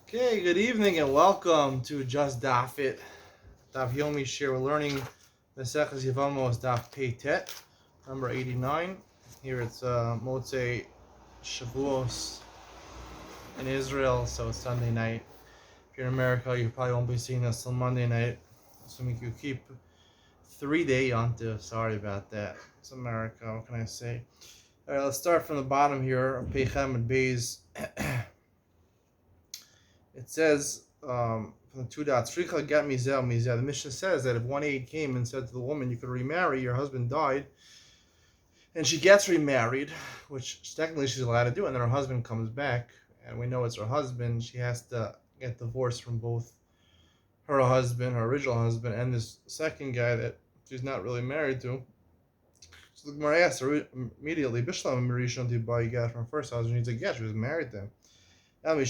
Okay, good evening and welcome to Just Daf It. Daf Yomi Shir. We're learning Mesechus Yevamos Daf It, number 89. Here it's Motzei Shavuos in Israel, so it's Sunday night. If you're in America, you probably won't be seeing us till Monday night, assuming you keep 3-day Yontif. Sorry about that. It's America, what can I say? Alright, let's start from the bottom here, Peichem and Beis. It says from the two dots, Shricha get mizel mizel. The Mishnah says that if one aide came and said to the woman, "You could remarry. Your husband died," and she gets remarried, which technically she's allowed to do, and then her husband comes back, and we know it's her husband. She has to get divorced from both her husband, her original husband, and this second guy that she's not really married to. So the Gemara asks her immediately, "Bishlam Marishon to buy get from her first husband." She's like, "Yeah, she was married to him." Why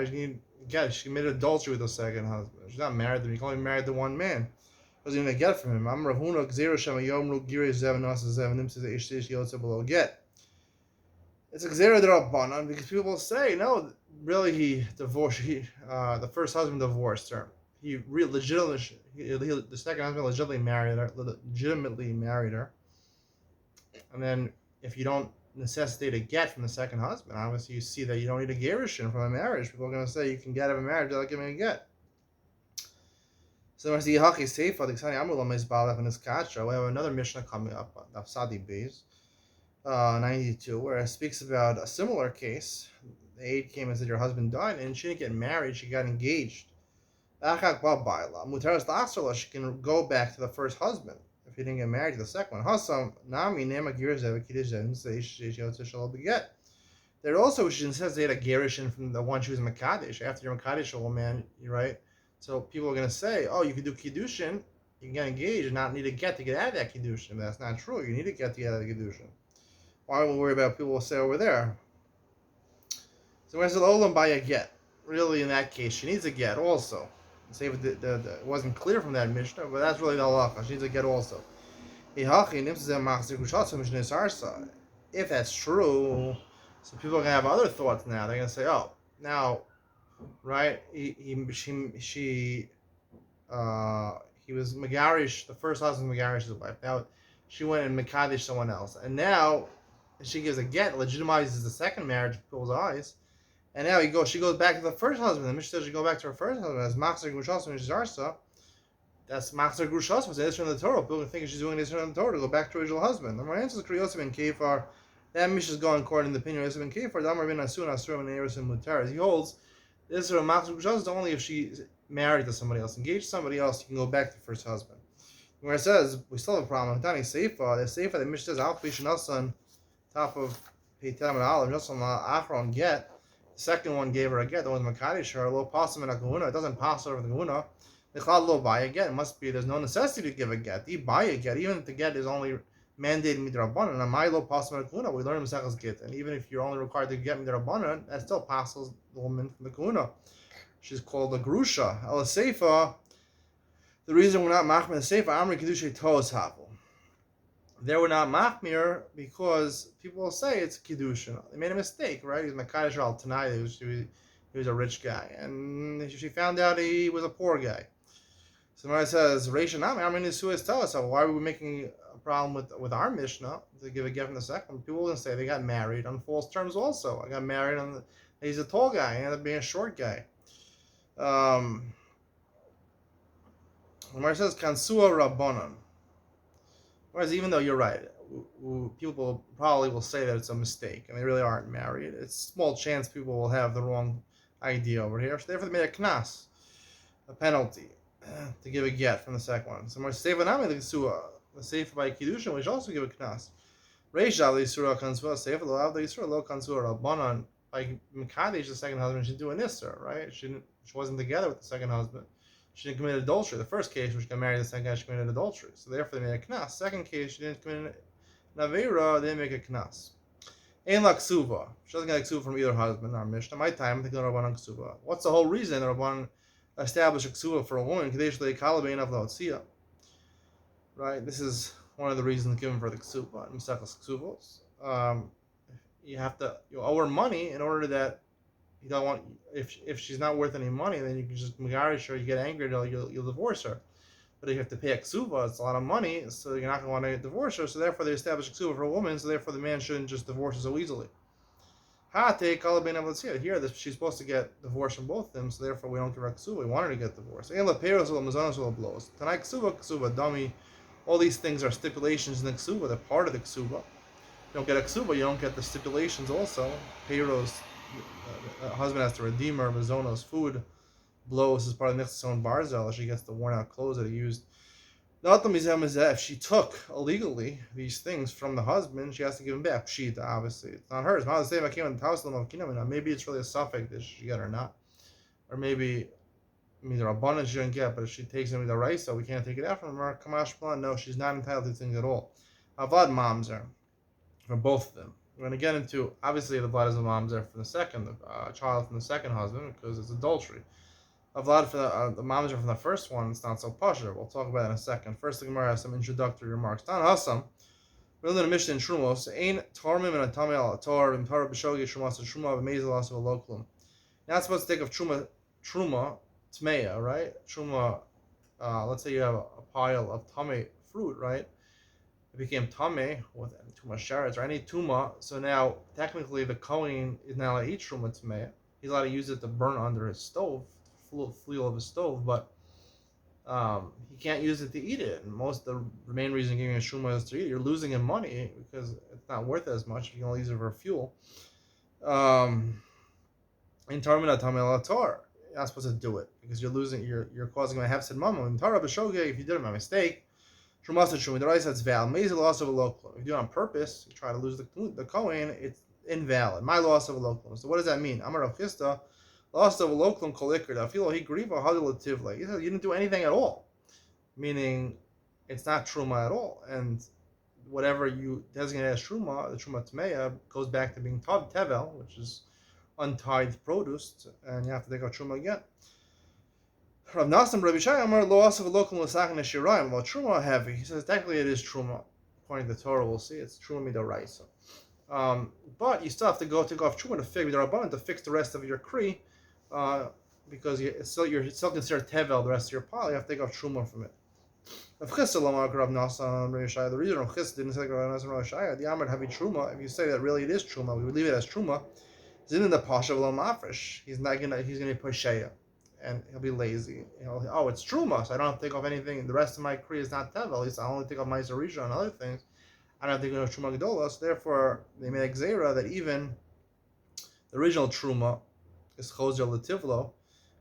she need get? She made adultery with her second husband. She's not married to him. You can only married to one man. Doesn't even get from him. I'm Rahuna Gzero Shema Yomru Giri Zeven Nasa Zeven Nim says Ish Tish Yotze Below Get. It's a Gzero Derabanan because people say no. Really, he divorced. The first husband divorced her. The second husband legitimately married her, and then if you don't necessitate a get from the second husband, obviously you see that you don't need a gerushin from a marriage. People are going to say you can get out of a marriage without giving a get. So we have another Mishnah coming up, Sadi Beis 92, where it speaks about a similar case. The aide came and said your husband died, and she didn't get married; she got engaged. She can go back to the first husband if he didn't get married to the second one. There also she says they had a gerushin from the one she was Makadish. After you're Makadish a woman, right? So people are going to say, oh, you can do Kiddushin, you can get engaged and not need a get to get out of that Kiddushin. But that's not true. You need to get out of the Kiddushin. Why would we worry about people will say over there? So when I said Olam buy a get, really in that case, she needs a get also. Say if it wasn't clear from that Mishnah, but that's really the halacha. She needs to get also. If that's true, so people are gonna have other thoughts now. They're gonna say, "Oh, now, right? He was Megarish. The first husband Megarish his wife. Now, she went and Mekadesh someone else, and now she gives a get, legitimizes the second marriage in people's eyes." And now she goes back to the first husband. The Mishnah says she go back to her first husband as Machzer Gushas and Zarsa. That's Machzer Gushas was this from the Torah. People think she's doing this from the Torah to go back to her original husband. The answer is Kriyosef and Kefar. That Mishnah is going according to the opinion of Yosef and Kefar. Damar bin Asun Asur and Eris and Mutaras. He holds this is a Machzer Gushas only if she's married to somebody else, engaged to somebody else. You can go back to the first husband. Where it says we still have a problem. Tani Seifa. The Seifa the Mishnah says Al Pishan top of Peitam and Aleph Nasan Achron get. The second one gave her a get. The one was Makadish her. Lo pasim and a kahuna. It doesn't pass over the kahuna. The chad lo buy a get. It must be there's no necessity to give a get. You buy a get, even if the get is only mandated midrabanan. And my lo pasim and a kahuna. We learn in Mesechus get. And even if you're only required to get midrabanan, that still passes the woman from the kahuna. She's called a grusha. El seifa. The reason we're not machmir the seifa amri kedushay toos havel. They were not machmir because people will say it's kiddushin. They made a mistake, right? He's Makadosh al Tanai. He was a rich guy, and she found out he was a poor guy. So when it says Reisha Nami, I mean, Suez tell us, why are we making a problem with our Mishnah to give a get from the second? People will say they got married on false terms. Also, I got married he's a tall guy. He ended up being a short guy. When it says Kansua Rabbanon. Whereas even though you're right, people probably will say that it's a mistake and they really aren't married. It's a small chance people will have the wrong idea over here. So therefore they made a knas, a penalty, to give a get from the second one. So more sevanami the seifa by kiddushin, we should also give a knas. Reisha the surah kansua seifa lo the surah lo kansua rabbanon by mekadesh the second husband. She's doing this, right? She wasn't together with the second husband. She didn't commit adultery. The first case, when she got married, the second guy, she committed adultery. So therefore, they made a knas. Second case, she didn't commit an avera, they didn't make a knas. Ein la ksuva. She doesn't get a ksuva from either husband. Our Mishnah, my time, I think the Rabbanan ksuva. What's the whole reason the Rabbanan established a ksuva for a woman? Kadesh le kalabein of laotzia. Right. This is one of the reasons given for the ksuva in Mesechus ksuvos. You have to owe her money in order that You don't want if she's not worth any money, then you can just megarish her. You get angry, you'll divorce her. But if you have to pay a ksuba, it's a lot of money, so you're not going to want to divorce her. So therefore, they establish a ksuba for a woman. So therefore, the man shouldn't just divorce her so easily. Here, she's supposed to get divorced from both of them. So therefore, we don't give her a ksuba. We want her to get divorced. Tanai ksuba, dummy. All these things are stipulations in the ksuba. They're part of the ksuba. You don't get a ksuba, you don't get the stipulations also. Peiros, husband has to redeem her, mazonos, food, blows as part of Nichson Barzel, she gets the worn out clothes that he used. If she took illegally these things from the husband, she has to give them back. Pshita, obviously. It's not hers. Maybe it's really a suffix that she get or not. Or maybe the abundance she didn't get, but if she takes them with the rice, so we can't take it out from her. Kamash Plan, no, she's not entitled to things at all. Avad Mamzer. For both of them. We're going to get into, obviously, the Vlad is a mamzer for the second child from the second husband because it's adultery. A Vlad for the mamzer from the first one, it's not so pasha. We'll talk about it in a second. First, the Gemara has some introductory remarks. Tan Hassam, we're in the Mishnah in Trumos. Ein Tarmim and a Tamei al Tar, and Tar B'Shogi Shumas and Truma of Mezel also a Loklum. You're not supposed to take of Truma, Tmeya, right? Truma, let's say you have a pile of Tamei fruit, right? It became Tameh with too much shards or any tuma. So now technically the Kohen is not allowed to eat Truma Tameh. He's allowed to use it to burn under his stove, fleel of his stove, but he can't use it to eat it. And the main reason giving a Truma is to eat it. You're losing him money because it's not worth as much if you can only use it for fuel. In Tarmina Tameh Latar, you're not supposed to do it because you're causing him a hefsed mama. In Tarab B'Shogeg, if you did it by mistake, Shumasa Shumi, the rice that's valid. Mazel loss of a local. If you do it on purpose, you try to lose the Kohen, it's invalid. My loss of a local. So what does that mean? Amar Rav Chisda, loss of a local kolikr. I feel he grieva hadulativle. You didn't do anything at all, meaning it's not truma at all. And whatever you designate as truma, the truma tmeya, goes back to being tevel, which is untithed produce, and you have to take out truma again. Rav Nassim Rabbi Shai Amar lo asav lokum l'sachineshirayim. Well, truma heavy. He says technically it is truma. According to the Torah, we'll see it's truma midoraisa. But you still have to go take off truma to fix midorabanan to fix the rest of your kri, because you're still considered tevel the rest of your pile. You have to take off truma from it. Rav Chisda Lamar Rav Nassim Rabbi Shai. The reason Rav Chisda didn't say Rav Nassim Rabbi Shai, the Amar heavy truma. If you say that really it is truma, we would leave it as truma. He's in the pasha of lo mafresh. He's gonna be posheya. And he'll be lazy. It's truma, so I don't have to take off anything. The rest of my kri is not tevel. At least I only take off my zarisha and other things. I don't have to take off truma gedola. So therefore, they made a gzeira that even the original truma is chozer letivlo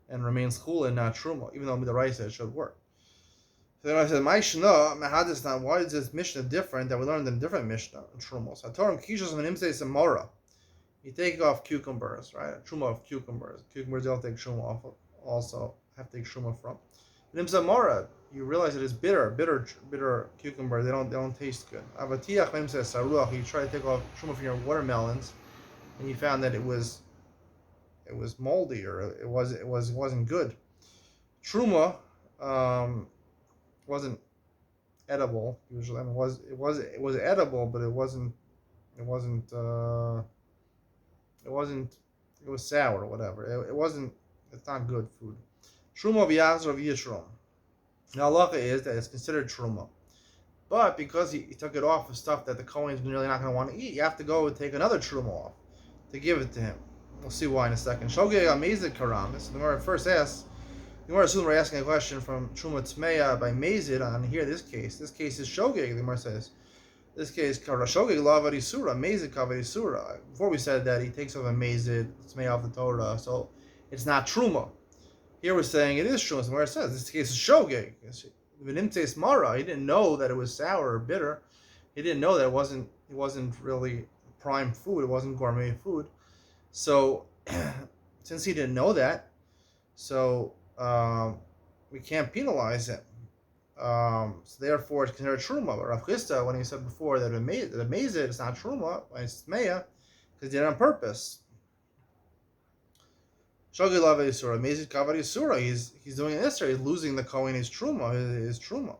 and remains chula and not truma, even though the right said it should work. So then I said, "My shna mehadis now. Why is this mishnah different that we learned in a different mishnah in trumos? Hatorim kishos v'nimseis samora. You take off cucumbers, right? Truma of cucumbers. Cucumbers you don't take truma off of. Also have to take shuma from. Nimzamora, you realize it is bitter cucumber. They don't taste good. Avatiach nimzes saruach. You try to take off shuma from your watermelons, and you found that it was moldy or it wasn't good. Truma wasn't edible usually. I mean, it was edible, but it was sour or whatever. It wasn't. It's not good food. Truma v'yachzor of Yishrom. Now, halacha is that it's considered truma, but because he took it off of stuff that the Kohen is really not going to want to eat, you have to go and take another truma off to give it to him. We'll see why in a second. Shogeg amazed karam. So the Gemara first asks. The Gemara assumes we're asking a question from truma tmeya by mazid on here. This case is shogeg. The Gemara says. This case, Shogeg Lavari Surah, Mazid Kavari Surah. Before we said that he takes off a Mazid, it's made off the Torah, so it's not Truma. Here we're saying it is Truma, where it says this case is Shogeg. V'nimtes Mara, he didn't know that it was sour or bitter. He didn't know that it wasn't really prime food, it wasn't gourmet food. So, since he didn't know that, so we can't penalize him. So therefore, it's considered truma. But Rav Chisda, when he said before that amazed, it's not truma, it's tmeya, because he did it on purpose. Shogeg lava yisura, amazed kavar yisura. He's doing an isra. He's losing the kohen. His truma.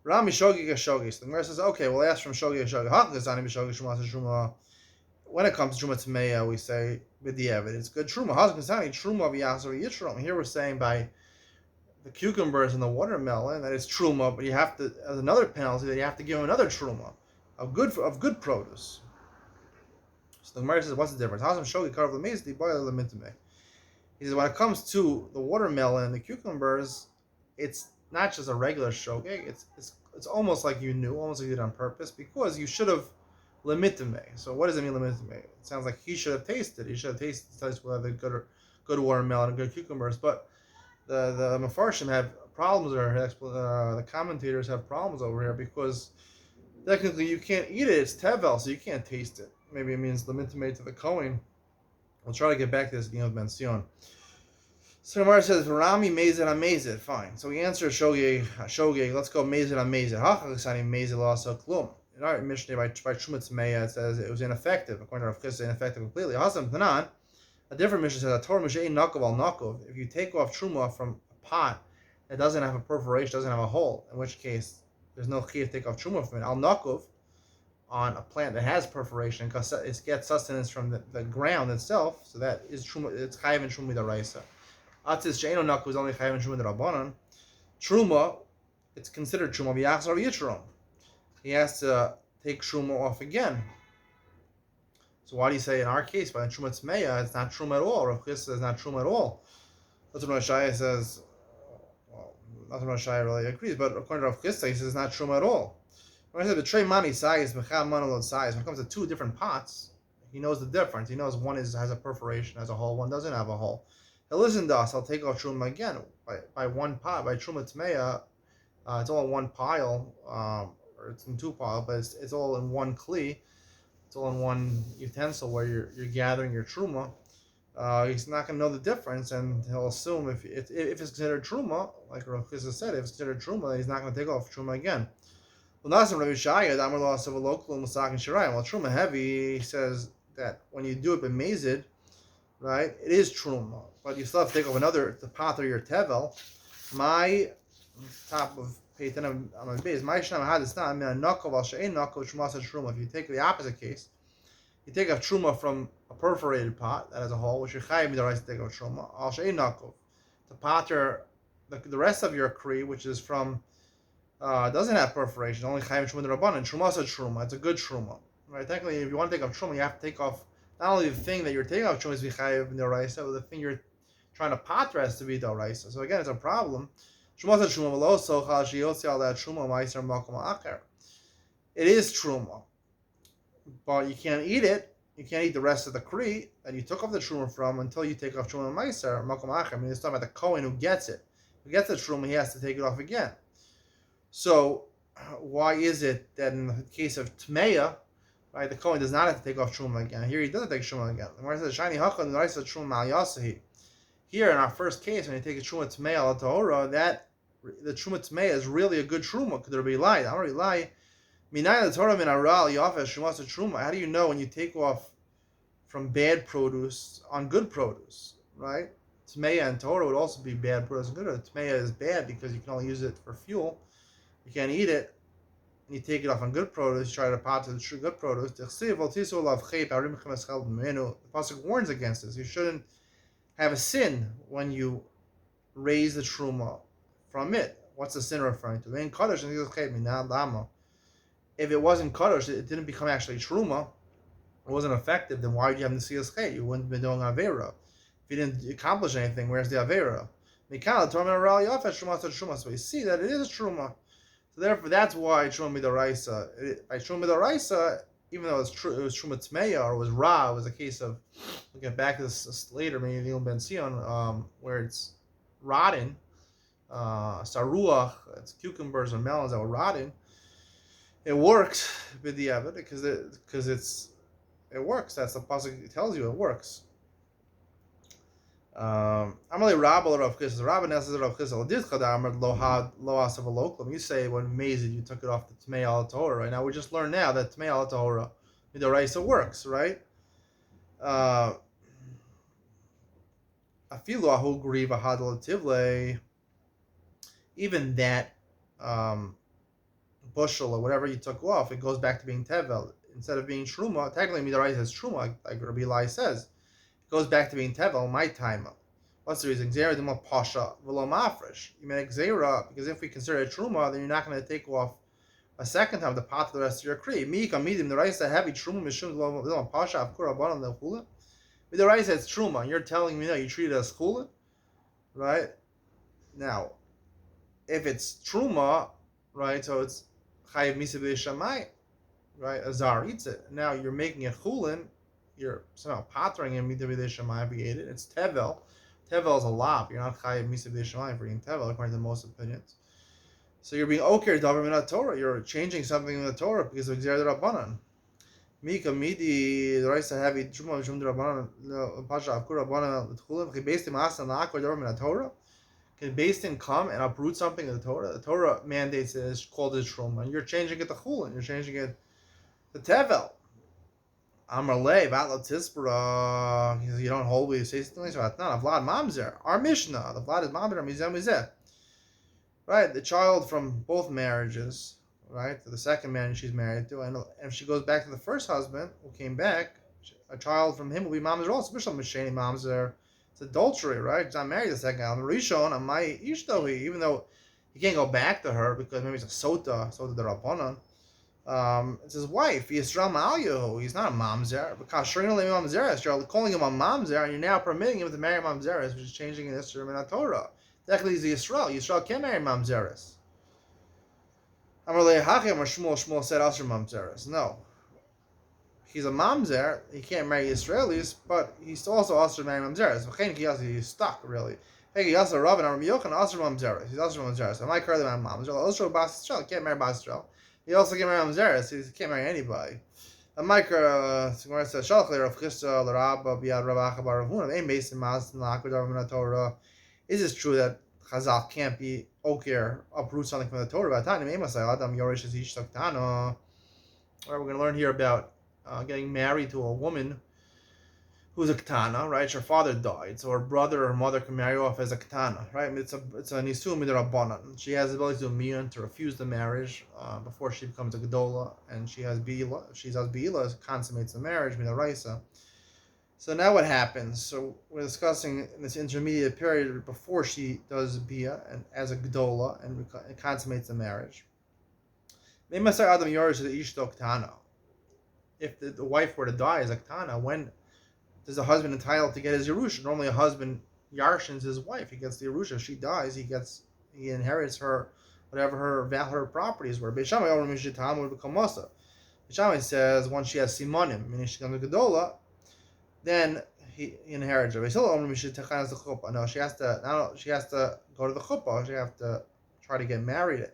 Rami shogeg a shogeg. So the Gemara says, okay, we'll ask from shogeg a shogeg. Hakazani b'shogeg shumas truma. when it comes to Truma Tmeya, we say with the evidence, good Truma. Hazkasani Truma v'Yasor Yitrom. Here we're saying by the cucumbers and the watermelon that it's Truma, but you have to, as another penalty, that you have to give them another Truma of good produce. So the Gemara says, what's the difference? Hazam Shogi Karav Lamezdi Boil Lamintame. He says when it comes to the watermelon and the cucumbers, it's not just a regular shogeg. It's almost like you knew, almost like you did on purpose, because you should have limitame. So what does it mean limitame? It sounds like he should have tasted. He should have tasted whether good watermelon and good cucumbers. But the Mefarshim have problems, or the commentators have problems over here, because technically you can't eat it. It's tevel, so you can't taste it. Maybe it means limitame to the Kohen. We'll try to get back to this at the end of Ben Sion. So Gemara says, Rami Mezid on Mezid. Fine. So we answer Shogeg. Let's go Mezid on Mezid. Hachachasani Mezid lost klum. In our Mishnah by Shumat Meya, it says it was ineffective. According to Rav Chizda, ineffective completely. Hasam Tanan, a different Mishnah says, a Torah Mishnah Nakov al Nakov. If you take off Truma from a pot that doesn't have a perforation, doesn't have a hole, in which case there's no chiyuv to take off Truma from it. Al Nakov, on a plant that has perforation, because it gets sustenance from the ground itself, so that is Truma, it's chayiv and Truma D'Oraisa. Atis she'eno Nakov is only chayiv and Truma D'Rabbanan. Truma, it's considered Truma v'yachzor yitrom. He has to take Truma off again. So why do you say in our case, by the Truma Tmeya, it's not Truma at all? Rav Chizda says it's not Truma at all. That's what Rav Shaya says. Well, not that Rav Shaya really agrees, but according to Rav Chizda, he says it's not Truma at all. When I said betray money size, mecham manolod size, when it comes to two different pots, he knows the difference. He knows one has a perforation, has a hole, one doesn't have a hole. He'll listen to us. I'll take off Truma again by one pot. By Truma Tmeya, it's all in one pile, or it's in two piles, but it's all in one kli. It's all in one utensil where you're gathering your Truma. He's not going to know the difference, and he'll assume if it's considered Truma, like Rav Chizda said, if it's considered Truma, he's not going to take off Truma again. Well, Truma heavy, he says that when you do it by Mezid, right, it is Truma, but you still have to take off the pot or your tevel. My top of page 10 on my base, my Shana had this not Nakov al She'en Nakov Truma. If you take the opposite case, you take off Truma from a perforated pot that has a hole, which you're chayiv the right to take off Truma. Al She'en Nakov, the pot or the rest of your kri, which is from doesn't have perforation, only chayiv Truma D'Rabbanan. Truma is a Truma. It's a good Truma, right? Technically, if you want to take off Truma, you have to take off not only the thing that you're taking off Truma is chayiv in the Raisa, but the thing you're trying to pot rest to be the Raisa. So again, it's a problem. Truma is a Truma. It is Truma, but you can't eat it. You can't eat the rest of the kri that you took off the Truma from until you take off Truma Meiser Makom Acher. I mean, it's talking about the Kohen who gets it. Who gets the Truma, he has to take it off again. So, why is it that in the case of Tmeya, right, the Kohen does not have to take off Truma again? Here he doesn't take Truma again. The Gemara says, "Shani Hachon L'Raisa Truma Al Yasahi." Here in our first case, when you take a Truma Tmeya Al Tahora, that the Truma Tmeya is really a good Truma. Could there be lie? I don't really lie. Minay the Torah min Aral Yafesh Shumas Truma. How do you know when you take off from bad produce on good produce, right? Tmeya and Torah would also be bad produce and good. Tmeya is bad because you can only use it for fuel. You can't eat it, and you take it off on good produce, you try to pot to the true good produce. The Pasuk warns against this. You shouldn't have a sin when you raise the truma from it. What's the sin referring to? If it wasn't kaddish, it didn't become actually truma, it wasn't effective, then why would you have the siyas chet? You wouldn't have been doing avera. If you didn't accomplish anything, where's the avera? So you see that it is a truma. So therefore, that's why Truma D'Oraisa. By Truma D'Oraisa, even though it was Truma Tmeya or it was Ra, it was a case of, we'll get back to this later, maybe in Ben Sion, where it's rotten, saruach, it's cucumbers or melons that were rotten. It works with the Evid because it works. That's the pasuk tells you it works. I'm only Rabba or Rav Chizda. Rabba says Rav Chizda. Did Chadamar lo asav aloklum. You say when Mezid you took it off the Tmei al Torah. Right now we just learned now that Tmei al Torah Midoraisa works, right? Afilu ahu griva hadal tivle. Even that bushel or whatever you took off, it goes back to being tevel. instead of being truma, technically midaraisa is truma, like Rabbi Eli says. It goes back to being tevel, my time. What's the reason? Xera dima pasha v'lo mafresh. You make xera because if we consider it truma, then you're not going to take off a second time the pot of the rest of your kri. Mi kamidim the raisa heavy truma mishum v'lo pasha avkura banan lechula. With the raisa it's truma. You're telling me that you treat it as chula, right? Now, if it's truma, right? So it's chayiv misa b'shamai, right? A zar eats it. Now you're making it chulin. You're somehow pattering him misa b'shamai if he ate it. It's tevel. Tevel is a lap. You're not chayiv misa b'shamai for eating tevel, according to most opinions. So you're being okir davar min Torah. You're changing something in the Torah because of Gzer Rabbanan. Mika midi the rice heavy truma mishum Rabbanan pasha avkur Rabbanan l'tchulim. Based in masan la'akor davar min Torah. Can based in come and uproot something in the Torah? The Torah mandates it is called as truma, and you're changing it to chulin. You're changing it to tevel. Amar lei vatla tispera. You don't hold what you say something like that. Not a vlad mamzer. Our mishnah. The vlad is mamzer mizeh mizeh. Right, the child from both marriages, right, to the second man she's married to, and if she goes back to the first husband who came back, a child from him will be mamzer also. Especially misheni mamzer. It's adultery, right? He's not married to the second husband. Rishon, my ishtohi, even though he can't go back to her because maybe it's a sota the rabbanon. It's his wife. Yisrael Ma'alyahu. He's not a mamzer. Because Shrinali mamzeres, you're calling him a mamzer, and you're now permitting him to marry mamzeres, which is changing in Isra min Torah. Technically, he's Yisrael. Yisrael can't marry mamzeres. Amarle Hachim or Shmuel said Asher mamzeres. No. He's a mamzer. He can't marry Israelis, but he's also Asher marry mamzeres. He's stuck, really. Hey, he also Rabban Aram Yochanan Asher mamzeres. He's Asher mamzeres. Am I currently my mamzer? Also Bas Israel can't marry Bas Israel. He also can't marry mamzeres. He can't marry anybody. A Micah says Shalchle Rav Chisda L'Rabba Biad Rav Acha Bar Ravuna Ein Beis Mas L'Akar Davar Min Torah. Is it true that Chazal can't be okir, uproot something from the Torah? We're going to learn here about getting married to a woman who's a ketana, right? Her father died, so her brother or her mother can marry off as a ketana, right? It's a nisum midrabanan. She has the ability to miyun, to refuse the marriage before she becomes a gedola, and she has bi'ila. If she has bi'ila, consummates the marriage midaraisa. So now what happens? So we're discussing in this intermediate period before she does bia and as a gedola and consummates the marriage. If the wife were to die as a ketana, when is the husband entitled to get his Yerusha? Normally a husband yarshins his wife. He gets the Yerusha. If she dies, he inherits her, whatever her properties were. Beis Shammai would become Masa. Beis Shammai says once she has Simonim, meaning she becomes a gedola, then he inherits her. No, she has to go to the chuppah. She has to try to get married.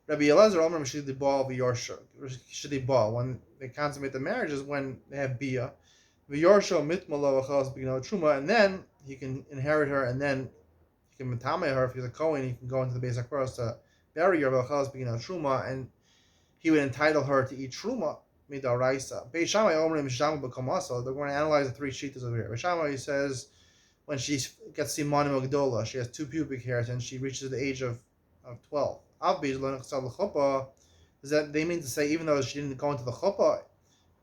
Rabbi Elazar when they consummate the marriage is when they have bia. And then he can inherit her, and then he can matame her if he's a Kohen. He can go into the Beis HaKvaros to bury her, truma, and he would entitle her to eat truma. Midaraisa. Beis Shammai Omrim Shammai b'Kamasa. They're going to analyze the three shittas over here. Beis Shammai says when she gets Simonim Agdola, she has 2 pubic hairs and she reaches the age of 12. Does that they mean to say even though she didn't go into the chuppah,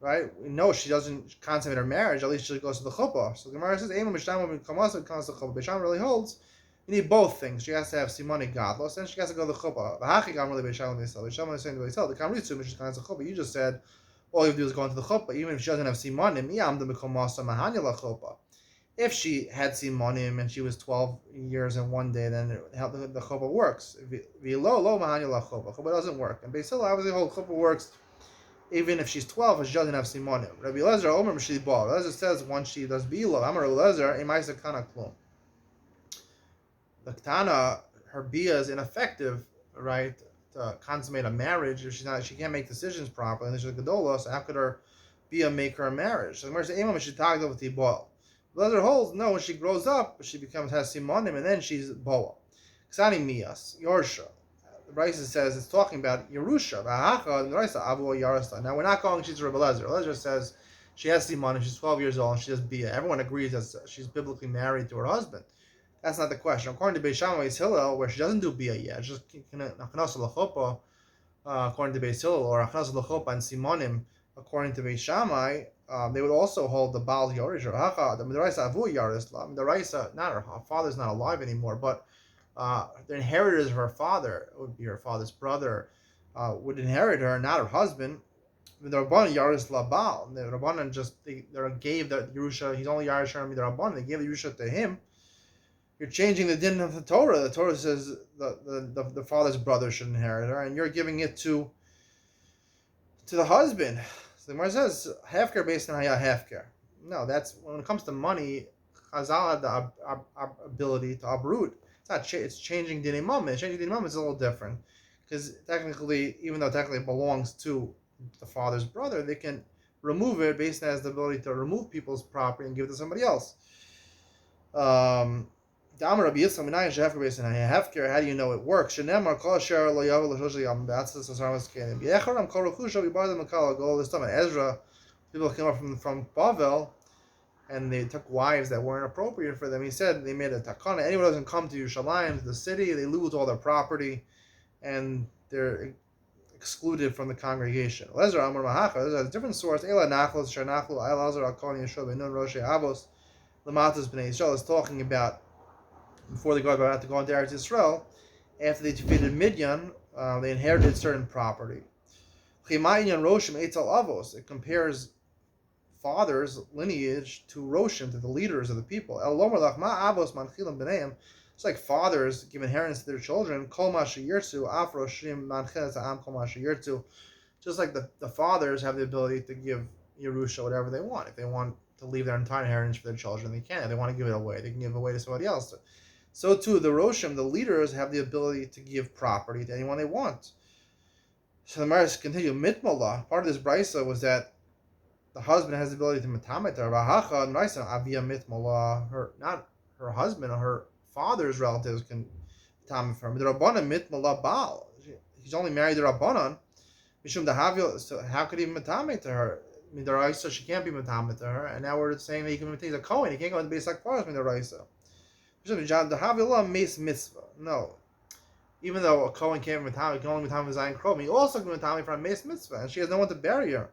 right? We know she doesn't consummate her marriage. At least she goes to the chuppah. So the Gemara says, "Beis Shammai really holds. You need both things. She has to have Simoni Gadlos, and she has to go to the chuppah. Beis Shammai is saying to himself, the Kamritzu, which is kind of chuppah. You just said all you have to do is go into the chuppah, even if she doesn't have Simonim. If she had Simonim and she was 12 years and one day, then the chuppah works. Chuppah doesn't work. And Beis Hillel obviously whole chuppah works even if she's 12 and she doesn't have Simonim. Rabbi Elazar Omer Mishli Bal. Elazar says once she does Bilo, Amar Elazar, Emaisa Kana Klum. The Ketana, her Bia is ineffective, right? To consummate a marriage if she can't make decisions properly, and she's a gedola, so how could her Bia make her a marriage? So the Gemara says, "Imam she tagged over the ball." Leather holds no. When she grows up, she has simonim, and then she's boa. Ksani mias yorsha. The Brisa says it's talking about Yerusha. Now we're not calling she's Rebbe Lezer. Lezer says she has simonim. She's 12 years old and she has Bia. Everyone agrees that she's biblically married to her husband. That's not the question. According to Beis Shammai Hillel, where she doesn't do Bia yet, just Achnas L'Chopa, according to Beis Hillel, or Achnas L'Chopa and Simonim according to Beis Shammai, they would also hold the Baal Yorish or Hacha, the Midaraisa Avu Yaris. The Raisa, not her father's not alive anymore, but the inheritors of her father, it would be her father's brother, would inherit her, not her husband. The Rabbanan Yaris La Baal. The Rabbanan they gave the Yerusha, he's only Yarish Harami the Rabbanan, they gave the Yerusha to him. You're changing the din of the Torah. The Torah says the father's brother should inherit her, and you're giving it to the husband. So the Gemara says hefker based on hefker. No, that's when it comes to money. Chazal had the ability to uproot. It's not. It's changing din imam. Changing din imam is a little different because technically, even though technically it belongs to the father's brother, they can remove it based on the ability to remove people's property and give it to somebody else. How do you know it works? Ezra, people came up from Bavel, and they took wives that weren't appropriate for them. He said they made a takana. Anyone who doesn't come to Yerushalayim, to the city, they lose all their property, and they're excluded from the congregation. There's a different source. Lamatas Bnei Yisrael is talking about before they about to go into Eretz Yisrael, after they defeated Midian, they inherited certain property. It compares father's lineage to Roshim, to the leaders of the people. It's like fathers give inheritance to their children. Just like the fathers have the ability to give Yerusha whatever they want. If they want to leave their entire inheritance for their children, they can. If they want to give it away, they can give it away to somebody else. So too, the Roshim, the leaders, have the ability to give property to anyone they want. So the Maris continue. Mitmala, part of this brisa was that the husband has the ability to mitamet her. Not her husband or her father's relatives can mitamet her. The Rabbanan mitmala Baal. He's only married the Rabbanan. So how could he mitamet to her? Midaraisa, she can't be mitamet to her. And now we're saying that he can mitamet a Kohen. He can't go into base like far as Midaraisa. No. Even though a Kohen can't be mitamet, he can only mitamet Zayin Krom. He also can mitamet from a Meis Mitzvah, and she has no one to bury her.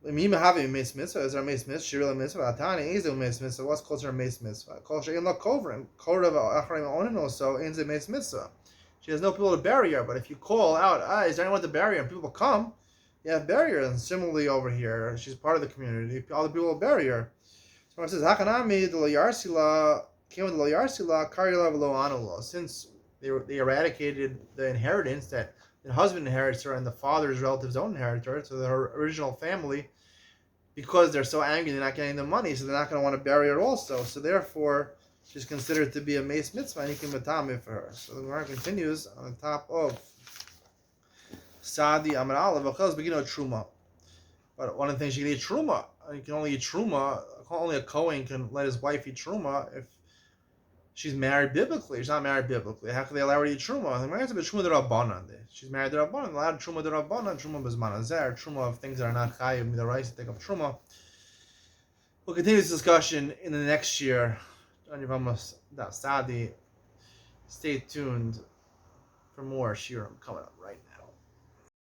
Is there a Meis Mitzvah? She really Mitzvah. Atani is a Meis Mitzvah. What's called her Meis Mitzvah? Kol she'in la kovrim. Kol rav achrim onin also ends a Meis Mitzvah. She has no people to bury her. But if you call out, is there anyone to bury her? And people come, you have bury her. And similarly over here, she's part of the community. All the people will bury her. So it says Hakanami de lo yarsila came with lo yarsila karila v'lo anulo. Since they eradicated the inheritance that the husband inherits her and the father's relatives don't inherit her, so her original family, because they're so angry they're not getting the money, so they're not going to want to bury her also. So therefore, she's considered to be a Meis Mitzvah, and he can matame for her. So the Gemara continues on the top of Sadi Amar Aleph, V'chel begin of Truma. But one of the things you can eat Truma. You can only eat Truma. Only a Kohen can let his wife eat Truma if she's married biblically. She's not married biblically. How can they allow her to eat Truma? The Gemara says Truma de Rabbanan. She's married to Rabbanan. Allowed Truma de Rabbanan. Truma bezman azer. Truma of things that are not chayiv midaraisa. Take up Truma. We'll continue this discussion in the next year on Yevamos Daf Sadi. Stay tuned for more shiurim coming up right now.